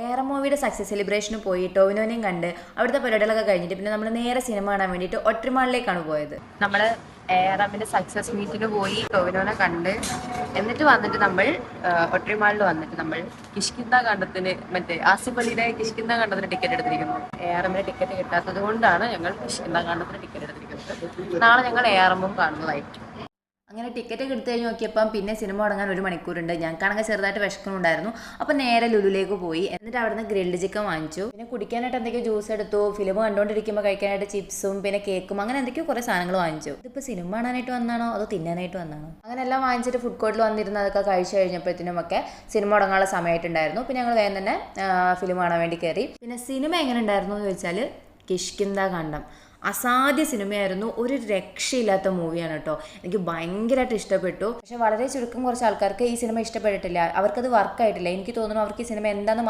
ഏറെ മൂവിയുടെ സക്സസ് സെലിബ്രേഷന് പോയി ടോവിനോനെയും കണ്ട് അവിടുത്തെ പരിപാടികളൊക്കെ കഴിഞ്ഞിട്ട് പിന്നെ നമ്മൾ നേരെ സിനിമ കാണാൻ വേണ്ടിയിട്ട് ഒറ്റമാളിലേക്കാണ് പോയത്. നമ്മൾ ഏറാമിന്റെ സക്സസ് മീറ്റിന് പോയി ടോവിനോനെ കണ്ട് എന്നിട്ട് വന്നിട്ട് നമ്മൾ ഒറ്റമാളിൽ വന്നിട്ട് നമ്മൾ കിഷ്കിന്ത കണ്ടത്തിന് മറ്റേ ആസിഫ് അലിയുടെ കിഷ്കിന്ത കണ്ടത്തിന് ടിക്കറ്റ് എടുത്തിരിക്കുന്നു. ഏറമിന്റെ ടിക്കറ്റ് കിട്ടാത്തത് കൊണ്ടാണ് ഞങ്ങൾ കിഷ്കിന്ത കണ്ടത്തിന് ടിക്കറ്റ് എടുത്തിരിക്കുന്നത്. നാളെ ഞങ്ങൾ ഏറമും കാണുന്നതായിരിക്കും. അങ്ങനെ ടിക്കറ്റ് എടുത്തു കഴിഞ്ഞ് നോക്കിയപ്പം പിന്നെ സിനിമ തുടങ്ങാൻ 1 മണിക്കൂറുണ്ട്. ഞങ്ങൾക്കാണെങ്കിൽ ചെറുതായിട്ട് വിശക്കുന്നുണ്ടായിരുന്നു. അപ്പം നേരെ ലുലുലേക്ക് പോയി. എന്നിട്ട് അവിടുന്ന് ഗ്രിൽഡ് ചിക്കൻ വാങ്ങിച്ചു. പിന്നെ കുടിക്കാനായിട്ട് എന്തൊക്കെയോ ജ്യൂസ് എടുത്തു. ഫിലിം കണ്ടുകൊണ്ടിരിക്കുമ്പോൾ കഴിക്കാനായിട്ട് ചിപ്സും പിന്നെ കേക്കും അങ്ങനെ എന്തൊക്കെയോ കുറേ സാധനങ്ങൾ വാങ്ങിച്ചു. ഇതിപ്പോൾ സിനിമ കാണാനായിട്ട് വന്നാണോ അതോ തിന്നാനായിട്ട് വന്നാണോ? അങ്ങനെ എല്ലാം വാങ്ങിച്ചിട്ട് ഫുഡ് കോർട്ടിൽ വന്നിരുന്ന് അതൊക്കെ കഴിച്ചു കഴിഞ്ഞപ്പോഴത്തേനും ഒക്കെ സിനിമ തുടങ്ങാനുള്ള സമയമായിട്ടുണ്ടായിരുന്നു. പിന്നെ ഞങ്ങൾ വേഗം തന്നെ ഫിലിം കാണാൻ വേണ്ടി കയറി. പിന്നെ സിനിമ എങ്ങനെ ഉണ്ടായിരുന്നു എന്ന് ചോദിച്ചാൽ കിഷ്കിന്ത കണ്ടം അസാധ്യ സിനിമയായിരുന്നു. ഒരു രക്ഷയില്ലാത്ത മൂവിയാണ് കേട്ടോ. എനിക്ക് ഭയങ്കരമായിട്ട് ഇഷ്ടപ്പെട്ടു. പക്ഷെ വളരെ ചുരുക്കം കുറച്ച് ആൾക്കാർക്ക് ഈ സിനിമ ഇഷ്ടപ്പെട്ടിട്ടില്ല. അവർക്കത് വർക്കായിട്ടില്ല. എനിക്ക് തോന്നുന്നു അവർക്ക് ഈ സിനിമ എന്താണെന്ന്